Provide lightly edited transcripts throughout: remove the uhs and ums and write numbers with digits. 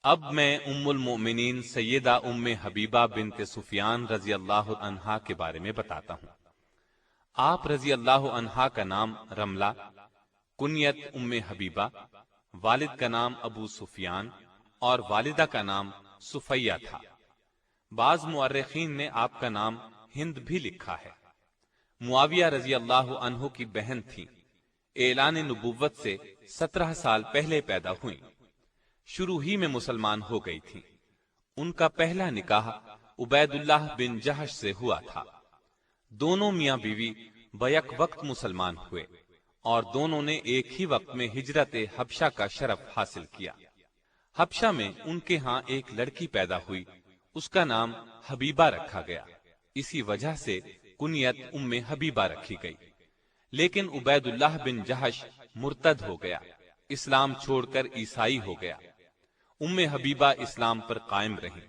اب میں ام المؤمنین سیدہ ام حبیبہ بنت سفیان رضی اللہ عنہا کے بارے میں بتاتا ہوں۔ آپ رضی اللہ عنہا کا نام رملہ، کنیت ام حبیبہ، والد کا نام ابو سفیان اور والدہ کا نام صفیہ تھا۔ بعض مورخین نے آپ کا نام ہند بھی لکھا ہے۔ معاویہ رضی اللہ عنہ کی بہن تھی، اعلان نبوت سے 17 سال پہلے پیدا ہوئیں، شروع ہی میں مسلمان ہو گئی تھی۔ ان کا پہلا نکاح عبید اللہ بن جہش سے ہوا تھا۔ دونوں میاں بیوی بیک وقت مسلمان ہوئے اور دونوں نے ایک ہی وقت میں ہجرت حبشہ کا شرف حاصل کیا۔ حبشہ میں ان کے ہاں ایک لڑکی پیدا ہوئی، اس کا نام حبیبہ رکھا گیا، اسی وجہ سے کنیت ام حبیبہ رکھی گئی۔ لیکن عبید اللہ بن جہش مرتد ہو گیا، اسلام چھوڑ کر عیسائی ہو گیا۔ ام حبیبہ اسلام پر قائم رہی۔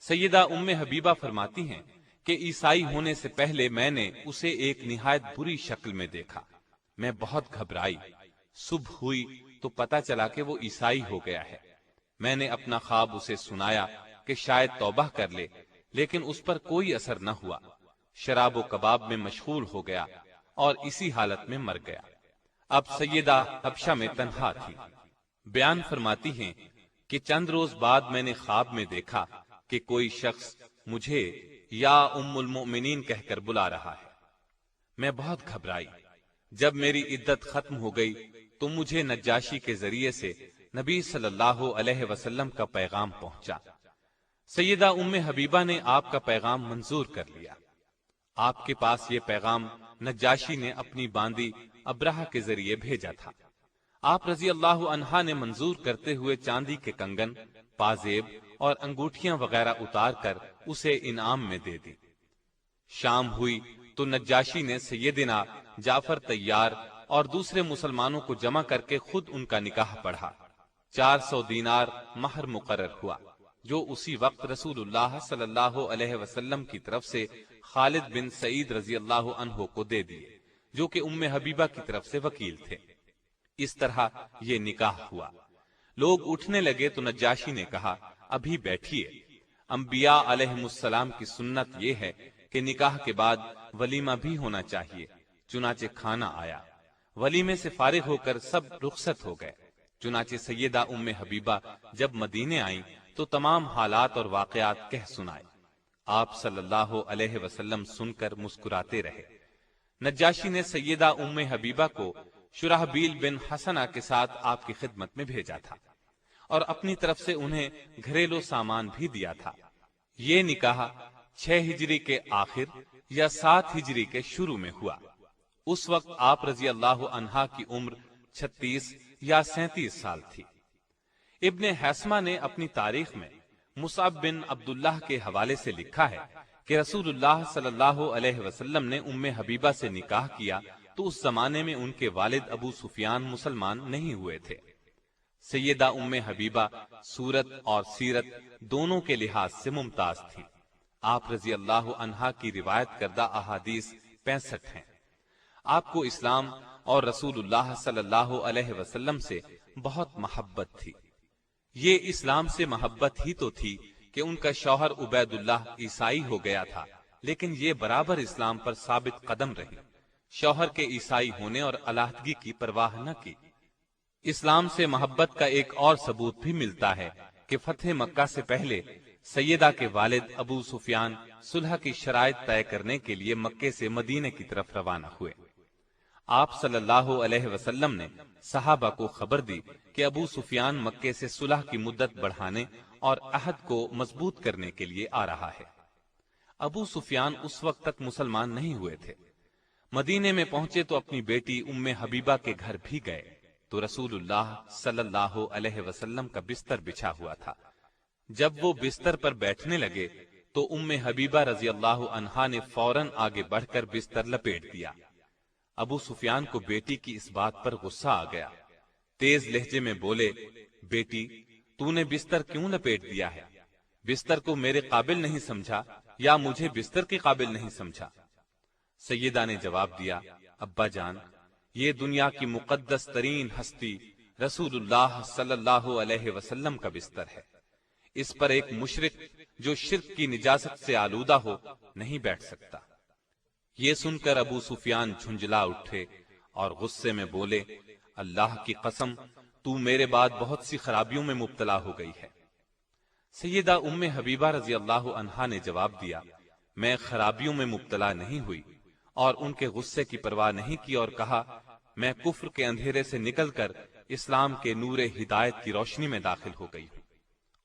سیدہ ام حبیبہ فرماتی ہیں کہ عیسائی ہونے سے پہلے میں نے اسے ایک نہایت بری شکل میں دیکھا، میں بہت گھبرائی۔ صبح ہوئی تو پتا چلا کہ وہ عیسائی ہو گیا ہے۔ میں نے اپنا خواب اسے سنایا کہ شاید توبہ کر لے، لیکن اس پر کوئی اثر نہ ہوا۔ شراب و کباب میں مشغول ہو گیا اور اسی حالت میں مر گیا۔ اب سیدہ حبشہ میں تنہا تھی۔ بیان فرماتی ہیں کہ چند روز بعد میں نے خواب میں دیکھا کہ کوئی شخص مجھے یا ام المؤمنین کہہ کر بلا رہا ہے۔ میں بہت گھبرائی۔ جب میری عدت ختم ہو گئی تو مجھے نجاشی کے ذریعے سے نبی صلی اللہ علیہ وسلم کا پیغام پہنچا۔ سیدہ ام حبیبہ نے آپ کا پیغام منظور کر لیا۔ آپ کے پاس یہ پیغام نجاشی نے اپنی باندی ابرہہ کے ذریعے بھیجا تھا۔ آپ رضی اللہ عنہا نے منظور کرتے ہوئے چاندی کے کنگن، پازیب اور انگوٹھیاں وغیرہ اتار کر اسے انعام میں دے دی۔ شام ہوئی تو نجاشی نے سیدنا جعفر طیار اور دوسرے مسلمانوں کو جمع کر کے خود ان کا نکاح پڑھا۔ 400 دینار مہر مقرر ہوا، جو اسی وقت رسول اللہ صلی اللہ علیہ وسلم کی طرف سے خالد بن سعید رضی اللہ عنہ کو دے دیے، جو کہ ام حبیبہ کی طرف سے وکیل تھے۔ اس طرح یہ نکاح ہوا۔ لوگ اٹھنے لگے تو نجاشی نے کہا، ابھی بیٹھیے، انبیاء علیہم السلام کی سنت یہ ہے کہ نکاح کے بعد ولیمہ بھی ہونا چاہیے۔ چنانچہ کھانا آیا۔ ولیمے سے فارغ ہو کر سب رخصت ہو گئے۔ چنانچہ سیدہ ام حبیبہ جب مدینے آئیں تو تمام حالات اور واقعات کہہ سنائے۔ آپ صلی اللہ علیہ وسلم سن کر مسکراتے رہے۔ نجاشی نے سیدہ ام حبیبہ کو شرحبیل بن حسنہ کے ساتھ آپ کی خدمت میں بھیجا تھا اور اپنی طرف سے انہیں گھریلو سامان بھی دیا تھا۔ یہ نکاح 6 ہجری کے آخر یا 7 ہجری کے شروع میں ہوا۔ اس وقت آپ رضی اللہ عنہا کی عمر 36 یا 37 سال تھی۔ ابن حیثمہ نے اپنی تاریخ میں مصعب بن عبداللہ کے حوالے سے لکھا ہے کہ رسول اللہ صلی اللہ علیہ وسلم نے ام حبیبہ سے نکاح کیا تو اس زمانے میں ان کے والد ابو سفیان مسلمان نہیں ہوئے تھے۔ سیدہ ام حبیبہ صورت اور سیرت دونوں کے لحاظ سے ممتاز تھی۔ آپ رضی اللہ عنہا کی روایت کردہ احادیث 65 ہیں۔ آپ کو اسلام اور رسول اللہ صلی اللہ علیہ وسلم سے بہت محبت تھی۔ یہ اسلام سے محبت ہی تو تھی کہ ان کا شوہر عبید اللہ عیسائی ہو گیا تھا، لیکن یہ برابر اسلام پر ثابت قدم رہی، شوہر کے عیسائی ہونے اور علیحدگی کی پرواہ نہ کی۔ اسلام سے محبت کا ایک اور ثبوت بھی ملتا ہے کہ فتح مکہ سے پہلے سیدہ کے والد ابو سفیان صلح کی شرائط طے کرنے کے لیے مکے سے مدینے کی طرف روانہ ہوئے۔ آپ صلی اللہ علیہ وسلم نے صحابہ کو خبر دی کہ ابو سفیان مکے سے صلح کی مدت بڑھانے اور عہد کو مضبوط کرنے کے لیے آ رہا ہے۔ ابو سفیان اس وقت تک مسلمان نہیں ہوئے تھے۔ مدینے میں پہنچے تو اپنی بیٹی ام حبیبہ کے گھر بھی گئے تو رسول اللہ صلی اللہ علیہ وسلم کا بستر بچھا ہوا تھا۔ جب وہ بستر پر بیٹھنے لگے تو ام حبیبہ رضی اللہ عنہا نے فوراً آگے بڑھ کر بستر لپیٹ دیا۔ ابو سفیان کو بیٹی کی اس بات پر غصہ آ گیا۔ تیز لہجے میں بولے، بیٹی تو نے بستر کیوں لپیٹ دیا ہے؟ بستر کو میرے قابل نہیں سمجھا یا مجھے بستر کے قابل نہیں سمجھا؟ سیدہ نے جواب دیا، ابا جان، یہ دنیا کی مقدس ترین ہستی رسول اللہ صلی اللہ علیہ وسلم کا بستر ہے، اس پر ایک مشرک جو شرک کی نجاست سے آلودہ ہو نہیں بیٹھ سکتا۔ یہ سن کر ابو سفیان جھنجلا اٹھے اور غصے میں بولے، اللہ کی قسم، تو میرے بعد بہت سی خرابیوں میں مبتلا ہو گئی ہے۔ سیدہ ام حبیبہ رضی اللہ عنہا نے جواب دیا، میں خرابیوں میں مبتلا نہیں ہوئی، اور ان کے غصے کی پرواہ نہیں کی اور کہا، میں کفر کے اندھیرے سے نکل کر اسلام کے نور ہدایت کی روشنی میں داخل ہو گئی ہوں۔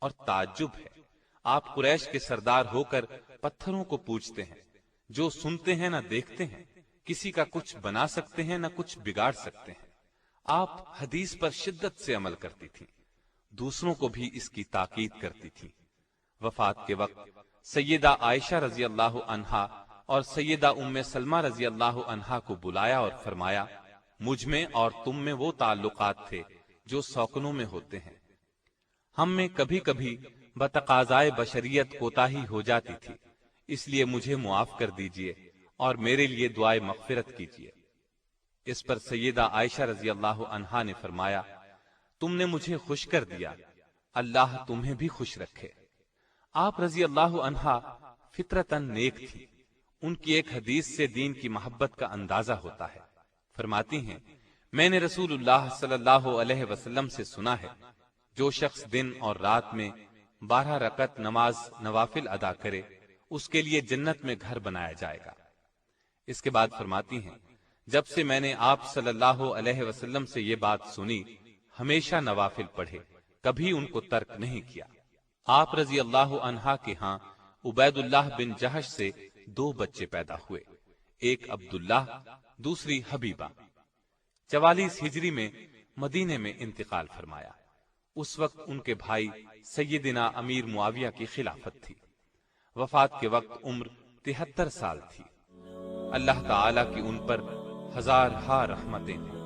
اور تعجب ہے، آپ قریش کے سردار ہو کر پتھروں کو پوجتے ہیں، جو سنتے ہیں نہ دیکھتے ہیں، کسی کا کچھ بنا سکتے ہیں نہ کچھ بگاڑ سکتے ہیں۔ آپ حدیث پر شدت سے عمل کرتی تھیں، دوسروں کو بھی اس کی تاکید کرتی تھیں۔ وفات کے وقت سیدہ عائشہ رضی اللہ عنہا اور سیدہ ام سلمہ رضی اللہ عنہا کو بلایا اور فرمایا، مجھ میں اور تم میں وہ تعلقات تھے جو سوکنوں میں ہوتے ہیں، ہم میں کبھی کبھی بتقاضائے بشریت کوتاہی ہو جاتی تھی، اس لیے مجھے معاف کر دیجئے اور میرے لیے دعائے مغفرت کیجئے۔ اس پر سیدہ عائشہ رضی اللہ عنہا نے فرمایا، تم نے مجھے خوش کر دیا، اللہ تمہیں بھی خوش رکھے۔ آپ رضی اللہ عنہا فطرتاً نیک تھی، ان کی ایک حدیث سے دین کی محبت کا اندازہ ہوتا ہے۔ فرماتی ہیں، میں نے رسول اللہ صلی اللہ علیہ وسلم سے سنا ہے، جو شخص دن اور رات میں 12 رکعت نماز نوافل ادا کرے، اس کے لیے جنت میں گھر بنایا جائے گا۔ اس کے بعد فرماتی ہیں، جب سے میں نے آپ صلی اللہ علیہ وسلم سے یہ بات سنی، ہمیشہ نوافل پڑھے، کبھی ان کو ترک نہیں کیا۔ آپ رضی اللہ عنہا کے ہاں عبید اللہ بن جہش سے 2 بچے پیدا ہوئے، ایک عبداللہ، دوسری حبیبہ۔ 44 ہجری میں مدینے میں انتقال فرمایا۔ اس وقت ان کے بھائی سیدنا امیر معاویہ کی خلافت تھی۔ وفات کے وقت عمر 73 سال تھی۔ اللہ تعالی کی ان پر ہزارہا رحمتیں ہیں۔